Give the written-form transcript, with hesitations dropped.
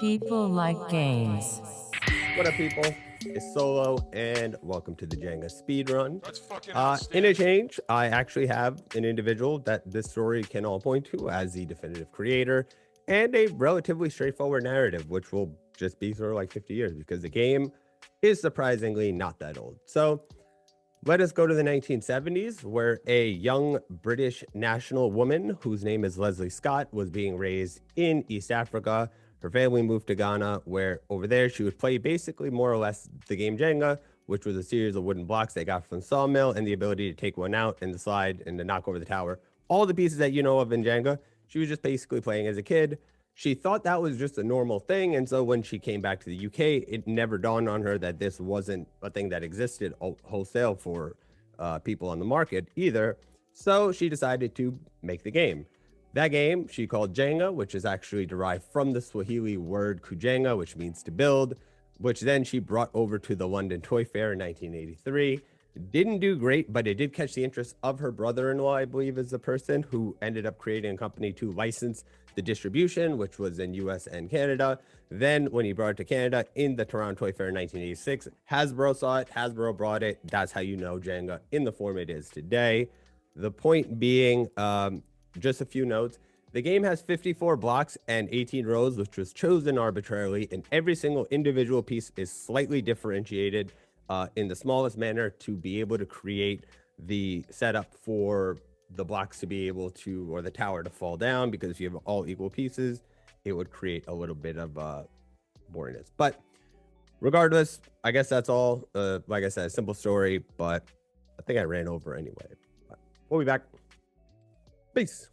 People like games. What up, people? It's Solo, and welcome to the Jenga speedrun. That's fucking In a outstanding. change, I actually have an individual that this story can all point to as the definitive creator, and a relatively straightforward narrative, which will just be sort of like 50 years because the game is surprisingly not that old. So let us go to the 1970s, where a young British national woman whose name is Leslie Scott was being raised in East Africa. Her family moved to Ghana, where over there she would play basically more or less the game Jenga, which was a series of wooden blocks they got from Sawmill and the ability to take one out and to slide and to knock over the tower. All the pieces that you know of in Jenga, she was just basically playing as a kid. She thought that was just a normal thing. And so when she came back to the UK, it never dawned on her that this wasn't a thing that existed wholesale for people on the market either. So she decided to make the game. That game she called Jenga, which is actually derived from the Swahili word kujenga, which means to build, which then she brought over to the London Toy Fair in 1983. Didn't do great, but it did catch the interest of her brother-in-law, I believe, is the person who ended up creating a company to license the distribution, which was in US and Canada. Then when he brought it to Canada in the Toronto Toy Fair in 1986, Hasbro saw it, Hasbro brought it. That's how you know Jenga in the form it is today. The point being, just a few notes. The game has 54 blocks and 18 rows, which was chosen arbitrarily, and every single individual piece is slightly differentiated in the smallest manner to be able to create the setup for the blocks to be able to, or the tower to fall down, because if you have all equal pieces, it would create a little bit of boringness. But regardless, I guess that's all. Like I said, a simple story, but I think I ran over anyway. But we'll be back. Peace.